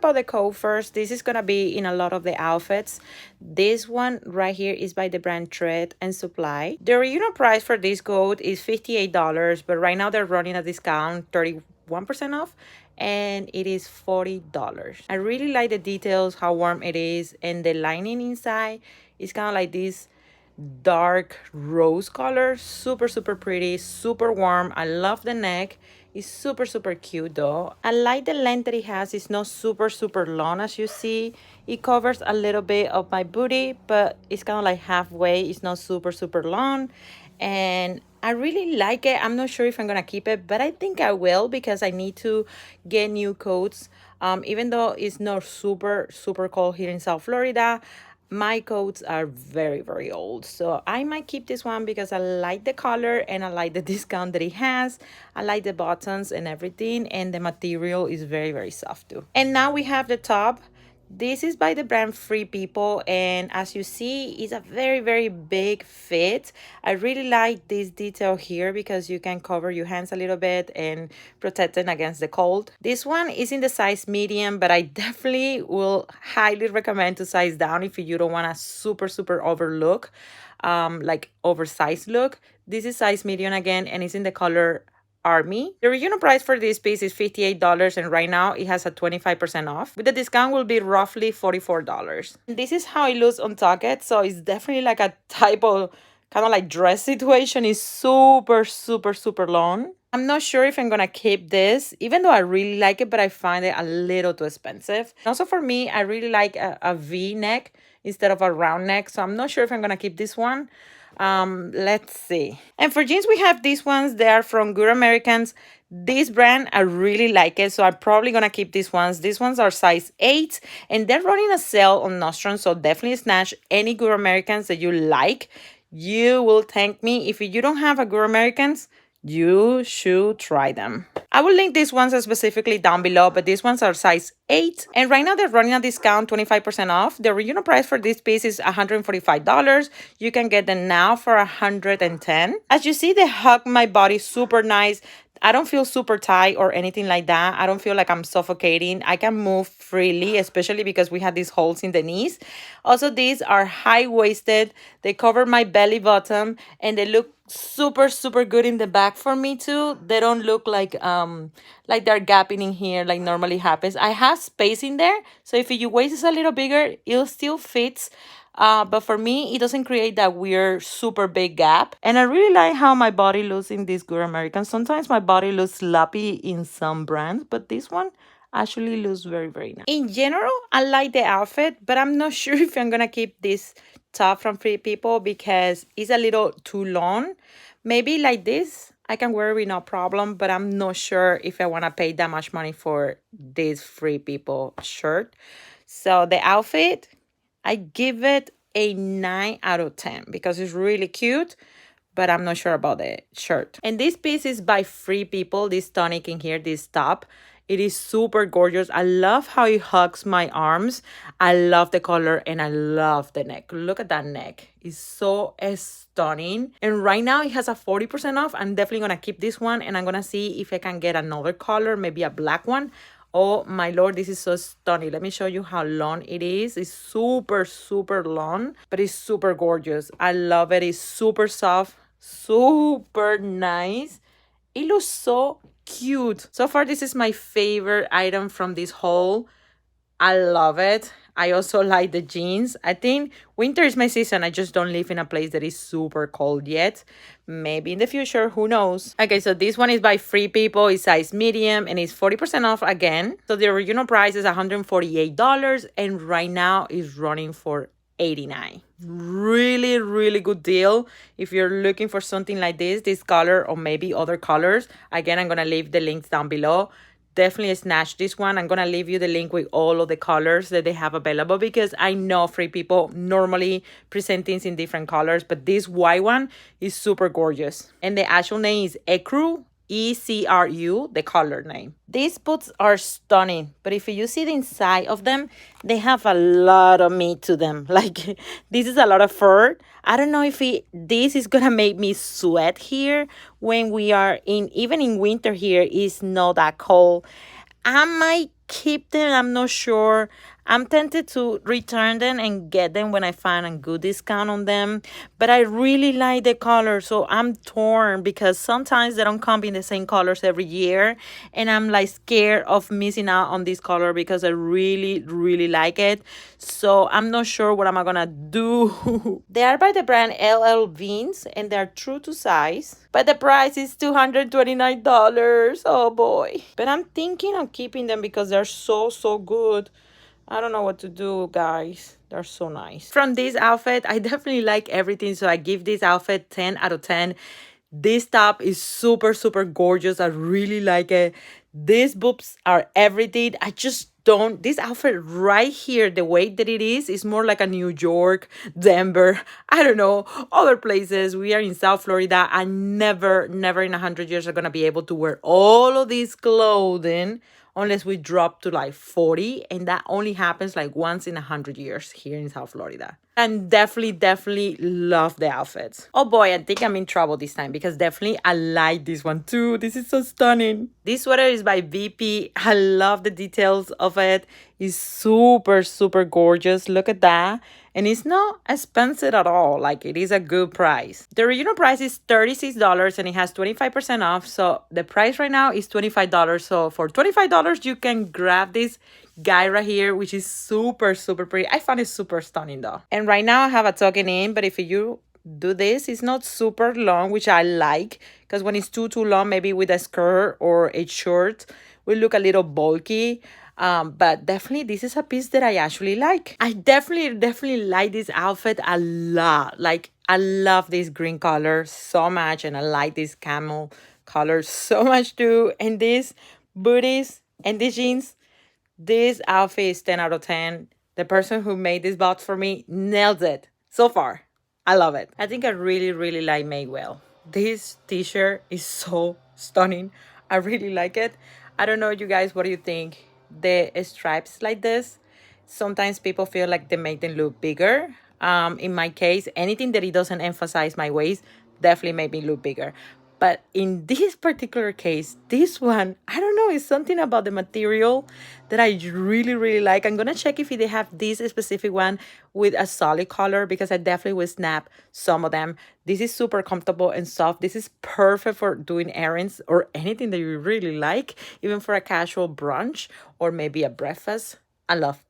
about the coat first. This is gonna be in a lot of the outfits. This one right here is by the brand Thread and Supply. The original price for this coat is $58, but right now they're running a discount, 31% off, and it is $40. I really like the details, how warm it is, and the lining inside is kind of like this dark rose color. Super, super pretty, super warm. I love the neck. It's super, super cute though. I like the length that it has. It's not super, super long as you see. It covers a little bit of my booty, but it's kind of like halfway. It's not super, super long. And I really like it. I'm not sure if I'm gonna keep it, but I think I will because I need to get new coats. Even though it's not super, super cold here in South Florida, my coats are very, very old. So I might keep this one because I like the color and I like the discount that it has. I like the buttons and everything, and the material is very, very soft too. And now we have the top. This is by the brand Free People, and as you see, it's a very, very big fit. I really like this detail here because you can cover your hands a little bit and protect them against the cold. This one is in the size medium, but I definitely will highly recommend to size down if you don't want a super, super overlook, like oversized look. This is size medium again, and it's in the color Army. The original price for this piece is $58, and right now it has a 25% off. With the discount will be roughly $44. This is how it looks on Target, so it's definitely like a type of kind of like dress situation. It's super, super, super long. I'm not sure if I'm gonna keep this, even though I really like it, but I find it a little too expensive. And also for me, I really like a V neck instead of a round neck, so I'm not sure if I'm gonna keep this one. Let's see. And for jeans, we have these ones. They are from Good Americans. This brand, I really like it, so I'm probably gonna keep these ones. These ones are size 8, and they're running a sale on Nordstrom, so definitely snatch any Good Americans that you like. You will thank me. If you don't have a Good Americans, you should try them. I will link these ones specifically down below, but these ones are size 8. And right now they're running a discount, 25% off. The original price for this piece is $145. You can get them now for $110. As you see, they hug my body super nice. I don't feel super tight or anything like that. I don't feel like I'm suffocating. I can move freely, especially because we have these holes in the knees. Also, these are high-waisted. They cover my belly button, and they look super, super good in the back for me too. They don't look like they're gapping in here like normally happens. I have space in there, so if your waist is a little bigger, it still fits. But for me, it doesn't create that weird, super big gap. And I really like how my body looks in this Good American. Sometimes my body looks sloppy in some brands, but this one actually looks very, very nice. In general, I like the outfit, but I'm not sure if I'm gonna keep this top from Free People because it's a little too long. Maybe like this, I can wear it with no problem, but I'm not sure if I want to pay that much money for this Free People shirt. So the outfit, I give it a 9 out of 10 because it's really cute, but I'm not sure about the shirt. And this piece is by Free People, this tonic in here, this top. It is super gorgeous. I love how it hugs my arms. I love the color and I love the neck. Look at that neck. It's so stunning. And right now it has a 40% off. I'm definitely going to keep this one, and I'm going to see if I can get another color, maybe a black one. Oh my Lord, this is so stunning. Let me show you how long it is. It's super, super long, but it's super gorgeous. I love it. It's super soft, super nice. It looks so cute. So far, this is my favorite item from this haul. I love it. I also like the jeans. I think winter is my season. I just don't live in a place that is super cold yet. Maybe in the future, who knows? Okay, so this one is by Free People. It's size medium and it's 40% off again. So the original price is $148, and right now is running for $89. Really, really good deal if you're looking for something like this color or maybe other colors. Again, I'm gonna leave the links down below. Definitely snatch this one. I'm gonna leave you the link with all of the colors that they have available because I know Free People normally present things in different colors, but this white one is super gorgeous. And the actual name is Ecru, ECRU, the color name. These boots are stunning, but if you see the inside of them, they have a lot of meat to them. Like, this is a lot of fur. I don't know if this is gonna make me sweat here when we are even in winter here, it's not that cold. I might keep them. I'm not sure. I'm tempted to return them and get them when I find a good discount on them. But I really like the color, so I'm torn because sometimes they don't come in the same colors every year. And I'm like scared of missing out on this color because I really, really like it. So I'm not sure what am I gonna do. They are by the brand LL Beans and they're true to size. But the price is $229. Oh boy. But I'm thinking of keeping them because they're so, so good. I don't know what to do, guys. They're so nice. From this outfit, I definitely like everything. So I give this outfit 10 out of 10. This top is super, super gorgeous. I really like it. These boobs are everything. I just don't. This outfit right here, the way that it is more like a New York, Denver, I don't know, other places. We are in South Florida. I never, never in 100 years are going to be able to wear all of this clothing unless we drop to like 40, and that only happens like once in 100 years here in South Florida. And definitely, definitely love the outfits. Oh boy, I think I'm in trouble this time because definitely I like this one too. This is so stunning. This sweater is by VP. I love the details of it. It's super, super gorgeous. Look at that. And it's not expensive at all. Like, it is a good price. The original price is $36 and it has 25% off. So the price right now is $25. So for $25, you can grab this guy right here, which is super, super pretty. I found it super stunning though. And right now I have a tucking in, but if you do this, it's not super long, which I like, because when it's too long, maybe with a skirt or a shirt, will look a little bulky. But definitely this is a piece that I actually like. I definitely like this outfit a lot. Like, I love this green color so much, and I like this camel color so much too. And these booties and these jeans, this outfit is 10 out of 10. The person who made this box for me nailed it so far. I love it. I think I really, really like Maywell. This t-shirt is so stunning. I really like it. I don't know, you guys, what do you think? The stripes like this, sometimes people feel like they make them look bigger. In my case, anything that it doesn't emphasize my waist definitely made me look bigger. But in this particular case, this one, I don't know, it's something about the material that I really, really like. I'm going to check if they have this specific one with a solid color because I definitely will snap some of them. This is super comfortable and soft. This is perfect for doing errands or anything that you really like, even for a casual brunch or maybe a breakfast. I love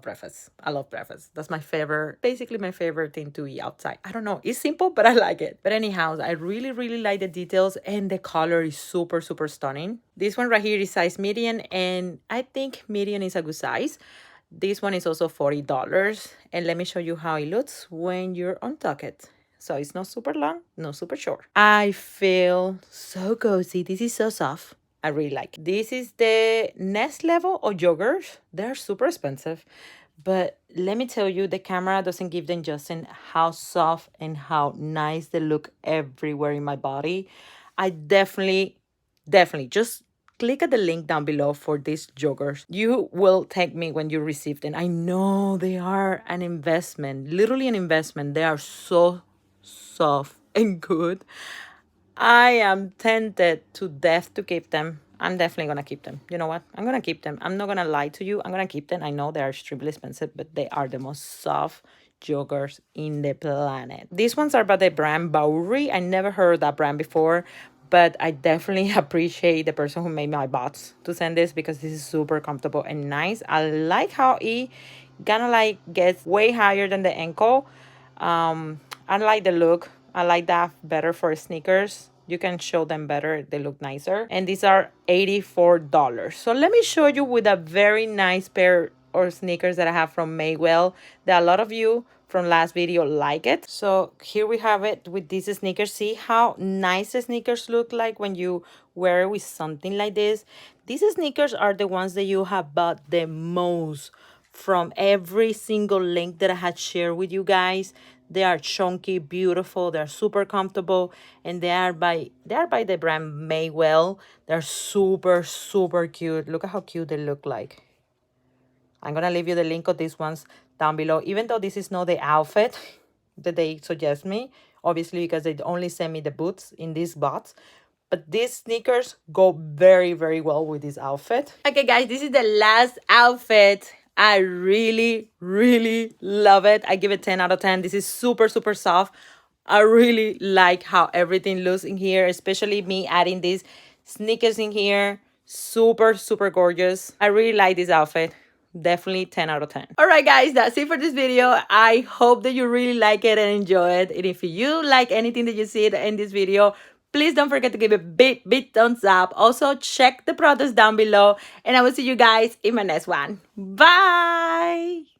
breakfast. I love breakfast. That's my favorite, basically my favorite thing to eat outside. I don't know. It's simple, but I like it. But anyhow, I really, really like the details and the color is super, super stunning. This one right here is size medium, and I think medium is a good size. This one is also $40. And let me show you how it looks when you're untuck it. So it's not super long, not super short. I feel so cozy. This is so soft. I really like it. This is the next level of joggers. They're super expensive. But let me tell you, the camera doesn't give them justice how soft and how nice they look everywhere in my body. I definitely just click at the link down below for these joggers. You will thank me when you receive them. I know they are an investment, literally an investment. They are so soft and good. I am tempted to death to keep them. I'm definitely going to keep them. You know what? I'm going to keep them. I'm not going to lie to you. I'm going to keep them. I know they are extremely expensive, but they are the most soft joggers in the planet. These ones are by the brand Bowery. I never heard of that brand before, but I definitely appreciate the person who made my bots to send this because this is super comfortable and nice. I like how it kind of like gets way higher than the ankle. I like the look. I like that better for sneakers. You can show them better. They look nicer. And these are $84. So let me show you with a very nice pair of sneakers that I have from Maywell that a lot of you from last video like it. So here we have it with these sneakers. See how nice the sneakers look like when you wear it with something like this. These sneakers are the ones that you have bought the most from every single link that I had shared with you guys. They are chunky, beautiful, they're super comfortable, and they are by the brand Maywell. They're super, super cute. Look at how cute they look like. I'm gonna leave you the link of these ones down below, even though this is not the outfit that they suggest me, obviously, because they only send me the boots in this box. but these sneakers go very, very well with this outfit. Okay, guys, this is the last outfit. I really, really love it. I give it 10 out of 10. This is super, super soft. I really like how everything looks in here, especially me adding these sneakers in here. Super, super gorgeous. I really like this outfit. Definitely 10 out of 10. All right, guys, that's it for this video. I hope that you really like it and enjoy it. And if you like anything that you see in this video, please don't forget to give it a big thumbs up. Also, check the products down below. And I will see you guys in my next one. Bye!